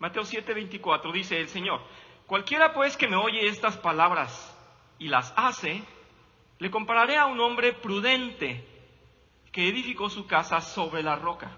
Mateo 7:24 dice el Señor: cualquiera pues que me oye estas palabras y las hace, le compararé a un hombre prudente que edificó su casa sobre la roca.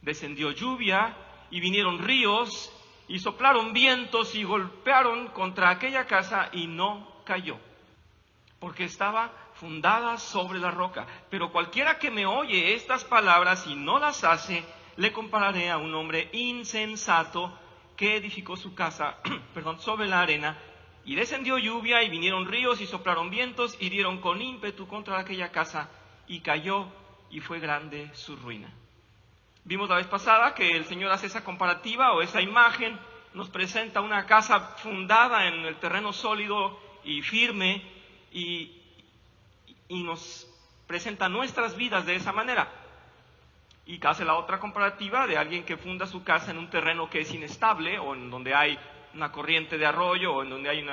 Descendió lluvia y vinieron ríos y soplaron vientos y golpearon contra aquella casa y no cayó, porque estaba fundada sobre la roca. Pero cualquiera que me oye estas palabras y no las hace, le compararé a un hombre insensato que edificó su casa sobre la arena. Y descendió lluvia y vinieron ríos y soplaron vientos y dieron con ímpetu contra aquella casa y cayó, y fue grande su ruina. Vimos la vez pasada que el Señor hace esa comparativa o esa imagen, nos presenta una casa fundada en el terreno sólido y firme y nos presenta nuestras vidas de esa manera. Y hace la otra comparativa de alguien que funda su casa en un terreno que es inestable o en donde hay una corriente de arroyo o en donde hay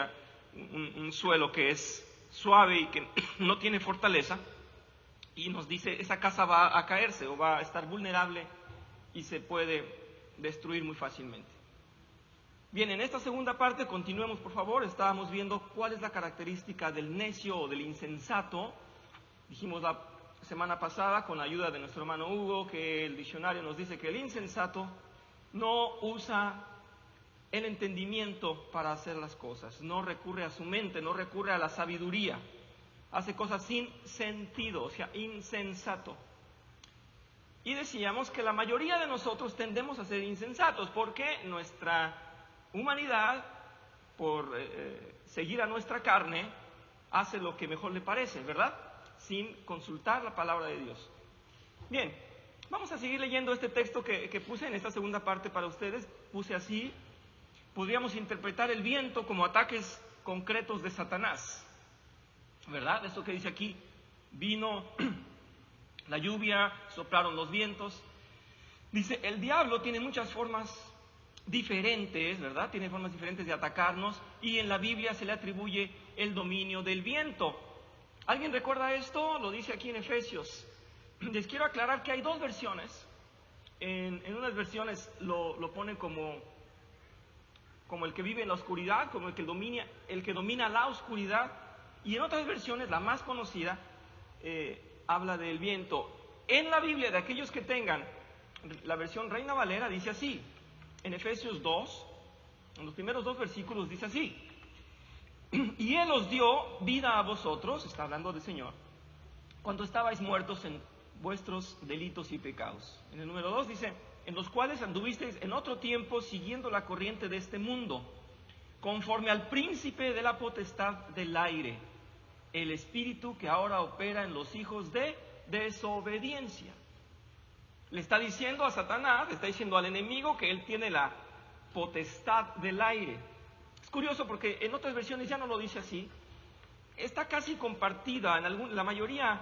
un suelo que es suave y que no tiene fortaleza, y nos dice esa casa va a caerse o va a estar vulnerable y se puede destruir muy fácilmente. Bien, en esta segunda parte, continuemos por favor. Estábamos viendo cuál es la característica del necio o del insensato. Dijimos la semana pasada, con la ayuda de nuestro hermano Hugo, que el diccionario nos dice que el insensato no usa el entendimiento para hacer las cosas, no recurre a su mente, no recurre a la sabiduría, hace cosas sin sentido, o sea, insensato. Y decíamos que la mayoría de nosotros tendemos a ser insensatos porque nuestra humanidad, por seguir a nuestra carne, hace lo que mejor le parece, ¿verdad? Sin consultar la palabra de Dios. Bien, vamos a seguir leyendo este texto que puse en esta segunda parte para ustedes. Puse así: podríamos interpretar el viento como ataques concretos de Satanás, ¿verdad? Esto que dice aquí: vino la lluvia, soplaron los vientos. Dice, el diablo tiene muchas formas diferentes, ¿verdad? Tiene formas diferentes de atacarnos, y en la Biblia se le atribuye el dominio del viento. ¿Alguien recuerda esto? Lo dice aquí en Efesios. Les quiero aclarar que hay dos versiones. En unas versiones lo ponen como el que vive en la oscuridad, como el que domina la oscuridad, y en otras versiones, la más conocida, habla del viento. En la Biblia, de aquellos que tengan la versión Reina Valera, dice así, en Efesios 2, en los primeros 2 versículos dice así: y Él os dio vida a vosotros, está hablando del Señor, cuando estabais muertos en vuestros delitos y pecados. En el número 2 dice: en los cuales anduvisteis en otro tiempo siguiendo la corriente de este mundo, conforme al príncipe de la potestad del aire, el espíritu que ahora opera en los hijos de desobediencia. Le está diciendo a Satanás, le está diciendo al enemigo que él tiene la potestad del aire. Es curioso porque en otras versiones ya no lo dice así. Está casi compartida, la mayoría,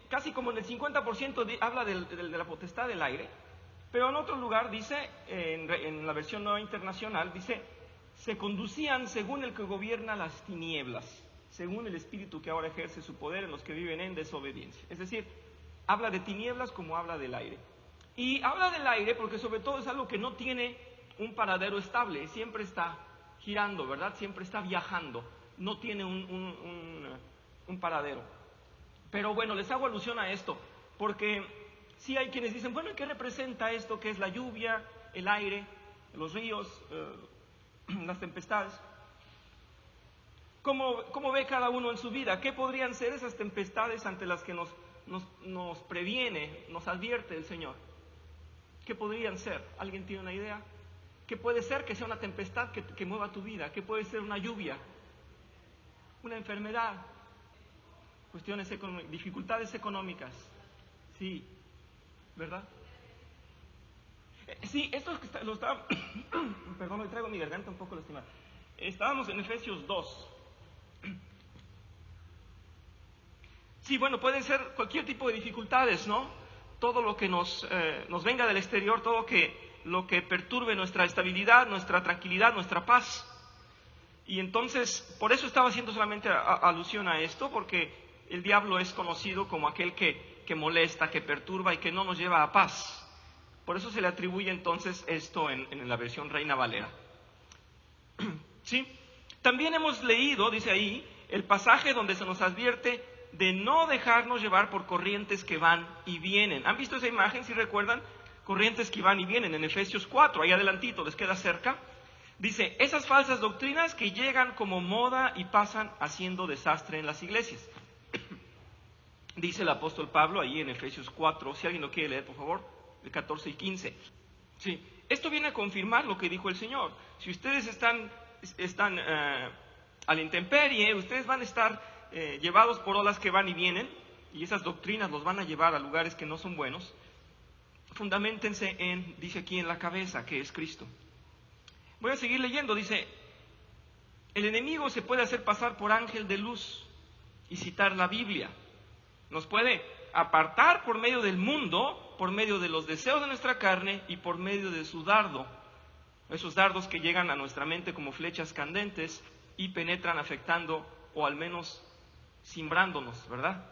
casi como en el 50% habla de la potestad del aire, pero en otro lugar dice, en la versión nueva internacional, dice: se conducían según el que gobierna las tinieblas, según el espíritu que ahora ejerce su poder en los que viven en desobediencia. Es decir, habla de tinieblas como habla del aire. Y habla del aire porque sobre todo es algo que no tiene un paradero estable, siempre está girando, ¿verdad? Siempre está viajando, no tiene un paradero. Pero bueno, les hago alusión a esto, porque sí hay quienes dicen, bueno, ¿y qué representa esto que es la lluvia, el aire, los ríos, las tempestades? ¿Cómo ve cada uno en su vida? ¿Qué podrían ser esas tempestades ante las que nos previene, nos advierte el Señor? ¿Qué podrían ser? ¿Alguien tiene una idea? ¿Qué puede ser que sea una tempestad que mueva tu vida? ¿Qué puede ser una lluvia? Una enfermedad, dificultades económicas. Sí, ¿verdad? Sí, esto lo estaba... Perdón, me traigo mi garganta un poco lastimada. Estábamos en Efesios 2. Sí, bueno, pueden ser cualquier tipo de dificultades, ¿no? Todo lo que nos venga del exterior, todo lo que perturbe nuestra estabilidad, nuestra tranquilidad, nuestra paz. Y entonces, por eso estaba haciendo solamente alusión a esto, porque el diablo es conocido como aquel que molesta, que perturba y que no nos lleva a paz. Por eso se le atribuye entonces esto en la versión Reina Valera. ¿Sí? También hemos leído, dice ahí, el pasaje donde se nos advierte de no dejarnos llevar por corrientes que van y vienen. ¿Han visto esa imagen, si recuerdan? Corrientes que van y vienen en Efesios 4, ahí adelantito, les queda cerca. Dice, esas falsas doctrinas que llegan como moda y pasan haciendo desastre en las iglesias. Dice el apóstol Pablo ahí en Efesios 4, si alguien lo quiere leer, por favor, el 14 y 15. Sí, esto viene a confirmar lo que dijo el Señor. Si ustedes están a la intemperie, ustedes van a estar llevados por olas que van y vienen, y esas doctrinas los van a llevar a lugares que no son buenos. Fundamentense en, dice aquí, en la cabeza, que es Cristo. Voy a seguir leyendo, dice, el enemigo se puede hacer pasar por ángel de luz y citar la Biblia. Nos puede apartar por medio del mundo, por medio de los deseos de nuestra carne y por medio de su dardo. Esos dardos que llegan a nuestra mente como flechas candentes y penetran afectando o al menos cimbrándonos, ¿verdad?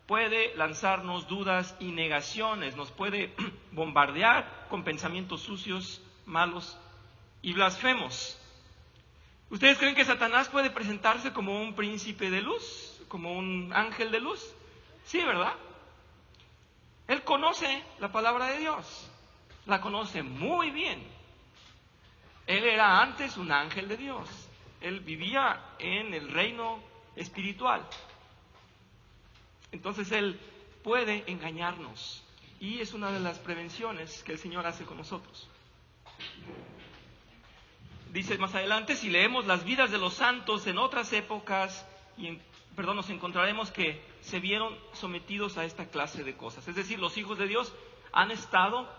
Puede lanzarnos dudas y negaciones, nos puede bombardear con pensamientos sucios, malos y blasfemos. ¿Ustedes creen que Satanás puede presentarse como un príncipe de luz, como un ángel de luz? Sí, ¿verdad? Él conoce la palabra de Dios, la conoce muy bien. Él era antes un ángel de Dios, él vivía en el reino espiritual. Entonces él puede engañarnos y es una de las prevenciones que el Señor hace con nosotros. Dice más adelante, si leemos las vidas de los santos en otras épocas, nos encontraremos que se vieron sometidos a esta clase de cosas. Es decir, los hijos de Dios han estado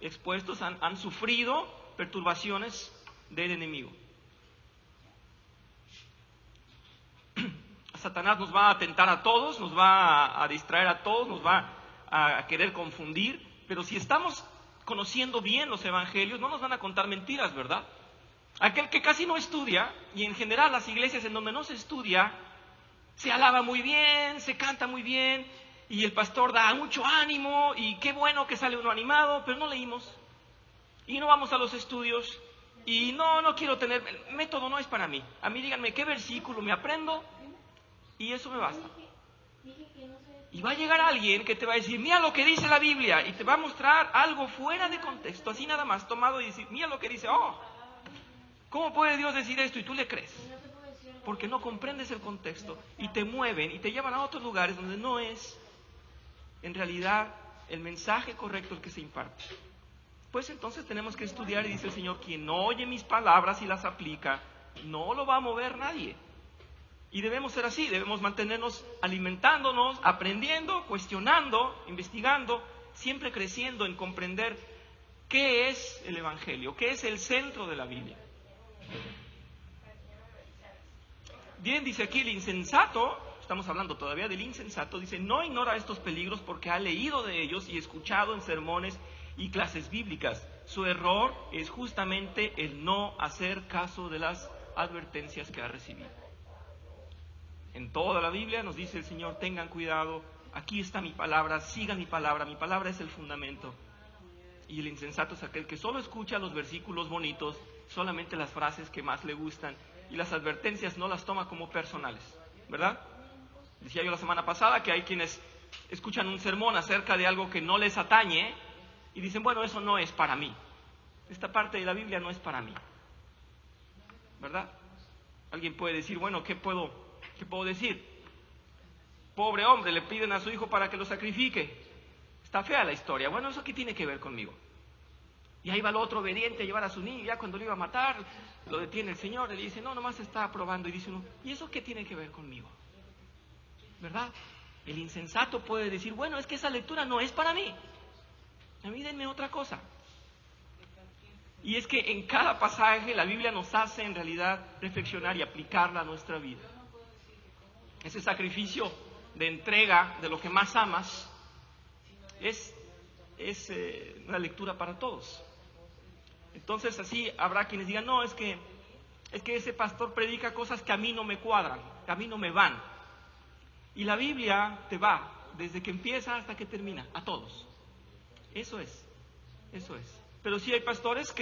expuestos, han sufrido perturbaciones del enemigo. Satanás nos va a tentar a todos, nos va a distraer a todos, nos va a querer confundir, pero si estamos conociendo bien los evangelios, no nos van a contar mentiras, ¿verdad? Aquel que casi no estudia, y en general las iglesias en donde no se estudia, se alaba muy bien, se canta muy bien, y el pastor da mucho ánimo, y qué bueno que sale uno animado, pero no leímos, y no vamos a los estudios, y no quiero tener, el método no es para mí. A mí díganme qué versículo me aprendo, y eso me basta. Y va a llegar alguien que te va a decir, mira lo que dice la Biblia, y te va a mostrar algo fuera de contexto, así nada más, tomado y decir, mira lo que dice, ¿cómo puede Dios decir esto? Y tú le crees, porque no comprendes el contexto, y te mueven, y te llevan a otros lugares donde no es, en realidad, el mensaje correcto el que se imparte. Pues entonces tenemos que estudiar, y dice el Señor, quien oye mis palabras y las aplica, no lo va a mover nadie. Y debemos ser así, debemos mantenernos alimentándonos, aprendiendo, cuestionando, investigando, siempre creciendo en comprender qué es el Evangelio, qué es el centro de la Biblia. Bien, dice aquí el insensato, estamos hablando todavía del insensato, dice, no ignora estos peligros porque ha leído de ellos y escuchado en sermones y clases bíblicas. Su error es justamente el no hacer caso de las advertencias que ha recibido. En toda la Biblia nos dice el Señor, tengan cuidado, aquí está mi palabra, sigan mi palabra es el fundamento. Y el insensato es aquel que solo escucha los versículos bonitos, solamente las frases que más le gustan, y las advertencias no las toma como personales, ¿verdad? Decía yo la semana pasada que hay quienes escuchan un sermón acerca de algo que no les atañe, y dicen, bueno, eso no es para mí. Esta parte de la Biblia no es para mí, ¿verdad? Alguien puede decir, bueno, ¿qué puedo decir? Pobre hombre, le piden a su hijo para que lo sacrifique. Está fea la historia. Bueno, ¿eso qué tiene que ver conmigo? Y ahí va el otro obediente a llevar a su niño, ya cuando lo iba a matar, lo detiene el Señor, le dice, no, nomás está probando, y dice uno, ¿y eso qué tiene que ver conmigo? ¿Verdad? El insensato puede decir, bueno, es que esa lectura no es para mí. A mí denme otra cosa. Y es que en cada pasaje la Biblia nos hace en realidad reflexionar y aplicarla a nuestra vida. Ese sacrificio de entrega de lo que más amas es una lectura para todos. Entonces así habrá quienes digan, no, es que ese pastor predica cosas que a mí no me cuadran, que a mí no me van. Y la Biblia te va, desde que empieza hasta que termina, a todos. Eso es. Eso es. Pero sí hay pastores que